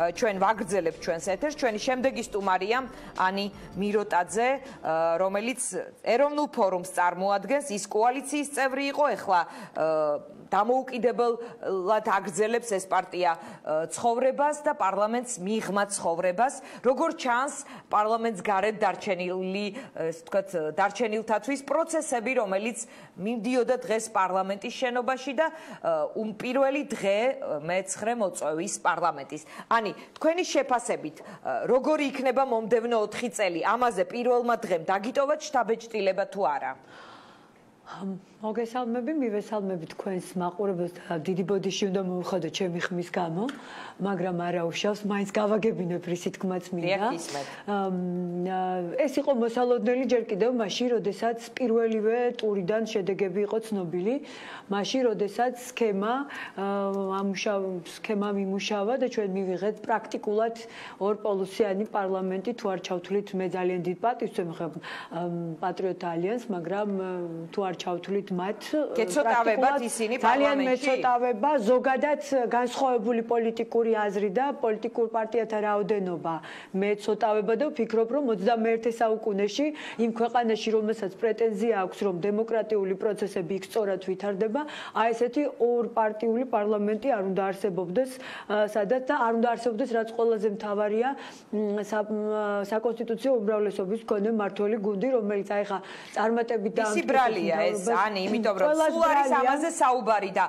ჩვენ ვაგრძელებთ ჩვენს ეთერს. ჩვენი შემდეგი სტუმარია ანი მიროტაძე, რომელიც ეროვნულ ფორუმს წარმოადგენს. ის კოალიციის წევრი იყო, ეხლა დამოუკიდებლად აგრძელებს ეს პარტია ცხოვრებას და პარლამენტს მიღმა ცხოვრებას. როგორც ჩანს, პარლამენტს გარეთ დარჩენილი, ესე ვთქვათ, დარჩენილთათვის პროცესები, რომელიც მიმდიოდა დღეს პარლამენტის შენობაში და პირველი დღე მე-9 მოწვევის პარლამენტის. ანი, თქვენი შეფასებით, როგორი იქნება მომდევნო 4 წელი? ამაზე პირველმა დღემ დაგიტოვათ შთაბეჭდილება თუ არა? მოგესალმები, მივესალმები თქვენს მაყურებელს და დიდი ბოდიში უნდა მოვხადო ჩემი ხმის გამო, მაგრამ არა უშავს, მაინც გავაგებინებ რისი თქმაც მინდა. ეს იყო მოსალოდნელი ჯერ კიდევ მაშინ, როდესაც პირველივე ტურიდან შედეგები იყო ცნობილი, მაშინ, როდესაც სქემა მიმუშავა და ჩვენ მივიღეთ პრაქტიკულად ორპოლუსიანი პარლამენტი, თუ არ ჩავთვლით, მე ძალიან დიდ პატივს ვემხებ პატრიოტ ალიანსს, მაგრამ თუ არ ჩავთვლით მათ გეცოტავებათ ისინი პარლამენტში. ძალიან მეცოტავება, ზოგადად განსხვავებული პოლიტიკური აზრი და პოლიტიკურ პარტიათა რაოდენობა მეცოტავება და ვფიქრობ, რომ 21 საუკუნეში იმ ქვეყანაში, რომელსაც პრეტენზია აქვს, რომ დემოკრატიული პროცესები იქ სწორად ვითარდება, აი ესეთი ორპარტიული პარლამენტი არ უნდა არსებობდეს, სადაც და არ უნდა არსებობდეს, რაც ყველაზე მთავარია, საკონსტიტუციო უმრავლესობის მქონე მმართველი გუნდი, რომელიც აი ხა წარმატებით და ეს ანი, იმიტომ რომ სულ არის ამაზე საუბარი და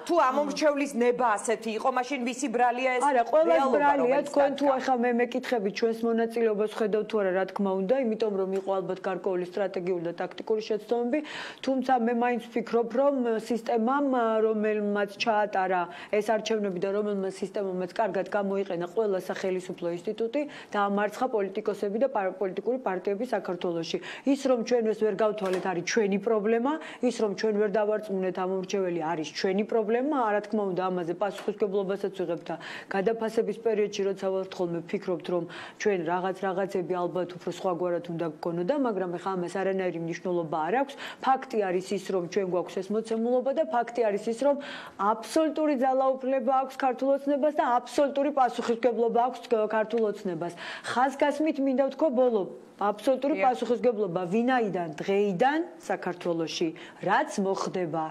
თუ ამომრჩევლის ნება ასეთი იყო, მაშინ ვისი ბრალია ეს? არა, ყველას ბრალია, თქვენ თუ ახლა მე მეკითხებით ჩვენს მონაწილეობას ხედავთ თუ არა, რა თქმა უნდა, იმიტომ რომ იყო ალბათ გარკვეული სტრატეგიული და ტაქტიკური შეცდომები, თუმცა მე მაინც ვფიქრობ, რომ სისტემამ, რომელმაც ჩაატარა ეს არჩევნები და რომელმაც სისტემამაც კარგად გამოიყენა ყველა სახელმწიფო ინსტიტუტი, დაამარცხა პოლიტიკოსები და პოლიტიკური პარტიები საქართველოში. ის რომ ჩვენ ეს ვერ გავთვალეთ, არის ჩვენი პრობლემა, ის რომ ჩვენ ვერ დავარწმუნეთ ამომრჩეველი არის ჩვენი პრობლემა, რა თქმა უნდა ამაზე პასუხისმგებლობასაც ვიღებთ და გადაფასების პერიოდში როცა ვართ ხოლმე ვფიქრობთ რომ ჩვენ რაღაცები ალბათ უფრო სხვაგვარად უნდა გქონოდა, მაგრამ ეხლა ამას არანაირი მნიშვნელობა არ აქვს. ფაქტი არის ის რომ ჩვენ გვაქვს ეს მოცემულობა და ფაქტი არის ის რომ აბსოლუტური ძალაუფლება აქვს ქართულ ოცნებას და აბსოლუტური პასუხისმგებლობა აქვს ქართულ ოცნებას. ხაზგასმით მინდა ვთქვა ბოლო აბსოლუტური პასუხისმგებლობა ვინაიდან დღეიდან საქართველოში რაც მოხდება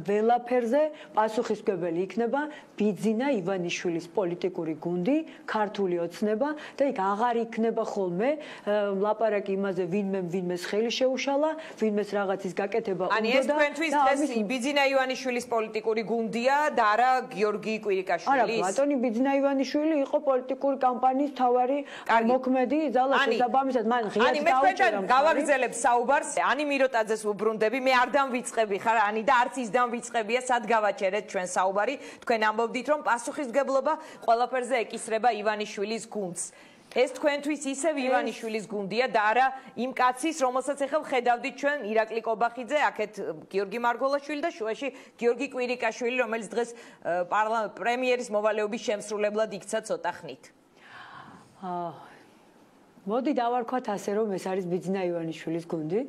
ყველაფერზე პასუხისმგებელი იქნება ბიძინა ივანიშვილის პოლიტიკური გუნდი, ქართული ოცნება და იქ აღარ იქნება ხოლმე ლაპარაკი იმაზე ვინმეს ხელი შეუშალა, ვინმეს რაღაცის გაკეთება უნდა და ეს თქვენთვის დღეს ბიძინა ივანიშვილის პოლიტიკური გუნდია და არა გიორგი კვირიკაშვილის? არა, ბატონი ბიძინა ივანიშვილი იყო პოლიტიკური კამპანიის მთავარი მოქმედი ძალა შესაბამისად მან ანი მე თქვენთან გავაგრძელებ საუბარს. ანი მიროტაძეს უბრუნდები. მე არ დამვიწყები ხარ ანი და არც ის დამვიწყებია, სად გავაჩერეთ ჩვენ საუბარი. თქვენ ამბობდით რომ პასუხისმგებლობა ყველაფერზე ეკისრება ივანიშვილის გუნდს. ეს თქვენთვის ისევ ივანიშვილის გუნდია და არა იმ კაცის, რომელსაც ახლა ხედავდით ჩვენ ირაკლი კობახიძე, აქეთ გიორგი მარგოლაშვილი და შუაში გიორგი კვირიკაშვილი, რომელიც დღეს პრემიერის მოვალეობის შემსრულებლად იქცა ცოტა ხნით. მოდი დავარქვათ ასე რომ ეს არის ბიძინა ივანიშვილის გუნდი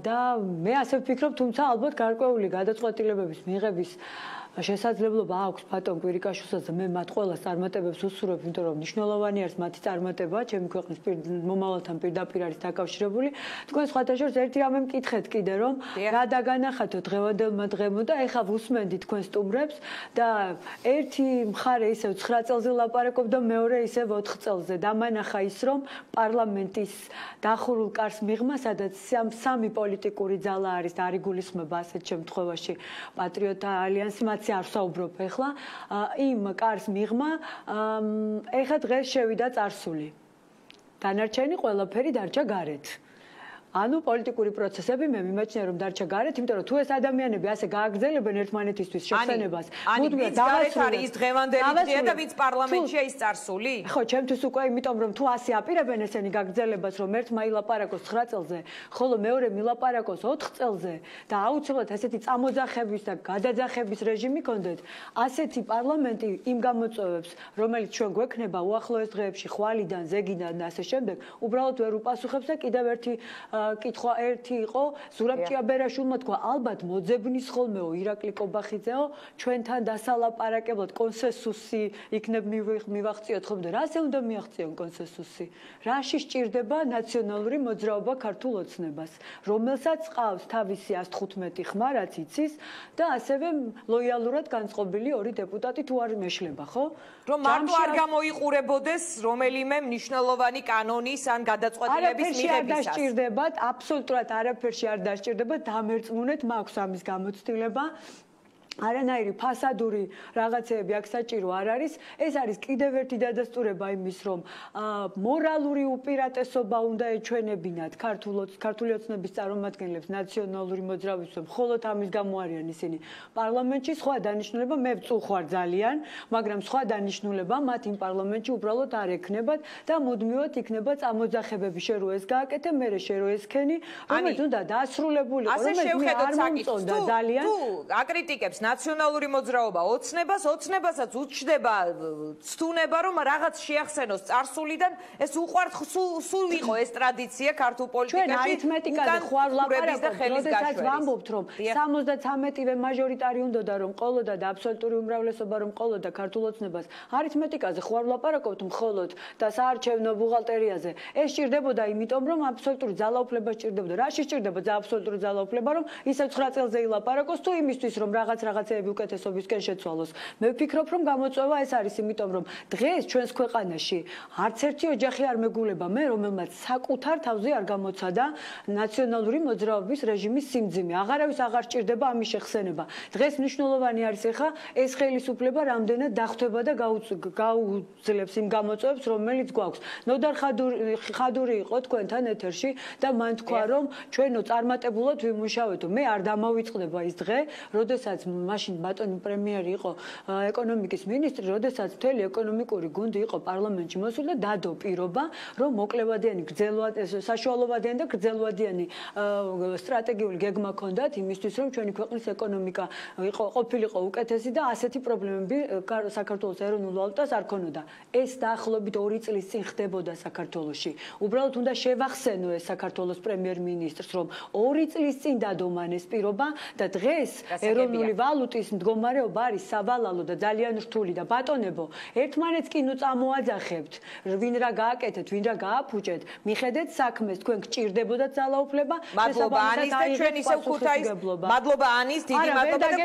და მე ასე ვფიქრობ, თუმცა ალბათ გარკვეული გადაწყვეტილებების მიღების შესაძლებლობა აქვს ბატონ კვირიკაშვილსაც და მე მათ ყველას წარმატებებს უსურვებ, იმიტომ რომ მნიშვნელოვანი არის მათი წარმატება, ჩემი ქვეყნის მომავალთან პირდაპირ არის დაკავშირებული. თქვენ სხვათა შორის ერთი რამე მკითხეთ კიდე რომ რა დაგანახათო დღევანდელმა დღემო და ეხლა ვუსმენდი თქვენ სტუმრებს და ერთი მხარე ისევ 9 წელზე ლაპარაკობდა, მეორე ისევ 4 წელზე. დამანახა ის რომ პარლამენტის დახურულ კარს მიღმა, სადაც სამი პოლიტიკური ძალა არის და არ იგულისხმება ასეთ შემთხვევაში პატრიოტთა ალიანსი, არ საუბრობ ეხლა იმ კარს მიღმა ეხლა დღეს შევიდა წარსული. დანარჩენი ყველაფერი დარჩა გარეთ. ანუ პოლიტიკური პროცესები მე მიმაჩნია რომ დარჩა გარეთ, იმიტომ რომ თუ ეს ადამიანები ასე გააგრძელებენ ერთმანეთისთვის შეხსენებას, მუდმივად დავასრულოთ ის დღევანდელი დღეა და ვინც პარლამენტშია ის წარსული? ხო, ჩემთვის უკვე იმიტომ რომ თუ ასე აპირებენ ესენი გაგრძელებას, რომ ერთმა ილაპარაკოს 9 წელზე, ხოლო მეორე მილაპარაკოს 4 წელზე და აუცილებლად ესეთი წამოძახების და გადაძახების რეჟიმი გქონდეთ, ასეთი პარლამენტი იმ გამოწვევებს, რომელიც ჩვენ გვექნება უახლოეს დღეებში, ხვალიდან, ზეგიდან და ასე შემდეგ, უბრალოდ ვერ უპასუხებს და კიდევ ერთი კითხვა ერთი იყო, ზურაბ ჭიაბერაშვილმა თქვა, ალბათ მოძებნის ხოლმეო ირაკლი კობახიძეო, ჩვენთან დასალაპარაკებლად კონსენსუსი იქნებ მივახციოთ ხოლმე. რაზე უნდა მიაღწიონ კონსენსუსი? რაში სჭირდება ნაციონალური მოძრაობა ქართულ ოცნებას, რომელსაც ყავს თავისი 115 ხმა, რაც იცის და ასევე ლოიალურად განწყობილი ორი დეპუტატი თუ არ მეშლება, ხო? რომ მარტო არ გამოიყურებოდეს რომელიმე მნიშვნელოვანი კანონის ან გადაწყვეტილების მიღებისას. არ დასჭირდებათ, აბსოლუტურად არაფერში არ დასჭირდებათ, დამერწმუნეთ, მაქვს ამის გამოცდილება. არანაირი ფასადური რაღაცეები აქ საჭირო არ არის. ეს არის კიდევ ერთი დადასტურება იმის, რომ მორალური უპირატესობა უნდა ეჩვენებინათ ქართული ოცნების წარმომადგენლებს ნაციონალური მოძრაობის, მხოლოდ ამის გამო არიან ისინი პარლამენტში. სხვა დანიშნულება მე ვწუხარ ძალიან, მაგრამ სხვა დანიშნულება მათ იმ პარლამენტში უბრალოდ არ ექნებათ და მუდმივად იქნება წამოძახებები, შენ რო ეს გააკეთე, მე შენ რო ეს ქენი, რომელიც უნდა დასრულებულიყო, რომელიც არ მომწონდა ძალიან. თუ აკრიტიკებს ნაციონალური მოძრაობა ოცნებასაც უჩნდება ცდუნება, რომ რაღაც შეახსენოს წარსულიდან, ეს უყვართ სულ იყო ეს ტრადიცია ქართულ პოლიტიკაში. ჩვენ არითმეტიკაზე ხوار ლაპარაკობთ, როდესაც ვამბობთ, რომ 73-ვე მაჟორიტარი უნდოდა რომ ყოლოდა და აბსოლუტური უმრავლესობა რომ ყოლოდა ქართულ ოცნებას. არითმეტიკაზე ხوار ლაპარაკობთ მხოლოდ და საარჩევნო ბუღალტერიაზე. ეს სჭირდებოდა იმიტომ, რომ აბსოლუტური ძალაუფლება სჭირდებოდა. რაში სჭირდება აბსოლუტური ძალაუფლება, რომ ისევ 9 წელზე ილაპარაკოს თუ იმისთვის, რომ რაღაცეები უკეთესობისკენ შეცვალოს. მე ვფიქრობ, რომ გამოწვევა ეს არის, იმიტომ რომ დღეს ჩვენს ქვეყანაში არც ერთი ოჯახი არ მეგულება მე, რომელმაც საკუთარ თავზე არ გამოცადა ნაციონალური მოძრაობის რეჟიმის სიმძიმე. აღარავის აღარ სჭირდება ამის შეხსენება. დღეს მნიშვნელოვანი არის ახლა ეს ხელისუფლება რამდენად დახვდება და გაუძლებს იმ გამოწვევებს, რომელიც გვაქვს. ნოდარ ხადური იყო თქვენთან ეთერში და მან თქვა, რომ ჩვენო წარმატებულად ვიმუშავეთო. მე არ დამავიწყდება ის დღე, როდესაც მაშინ ბატონი პრემიერი იყო ეკონომიკის მინისტრი, როდესაც მთელი ეკონომიკური გუნდი იყო პარლამენტში მოსული და დადო პირობა, რომ მოკლევადიანი, საშუალოვადიანი და გრძელვადიანი სტრატეგიული გეგმა ჰქონდათ იმისთვის, რომ ჩვენი ქვეყნის ეკონომიკა ყოფილიყო უკეთესი და ასეთი პრობლემები საქართველოს ეროვნულ ვალუტას არ ქონოდა. ეს დაახლოებით 2 წლის წინ ხდებოდა საქართველოში. უბრალოდ უნდა შევახსენო ეს საქართველოს პრემიერ-მინისტრს, რომ 2 წლის წინ დადო მან ეს პირობა და დღეს ეროვნული ვალუტის მდგომარეობა არის სავალალო და ძალიან რთული და ბატონებო, ერთმანეთს კი ნუ წამოაძახებთ, ვინ რა გააკეთეთ, ვინ რა გააფუჭეთ, მიხედეთ საქმეს, თქვენ გჭირდებოდათ ძალაუფლება, მადლობა ანის და ჩვენ ისევ ქუთაის, მადლობა ანის, დიდი მადლობა და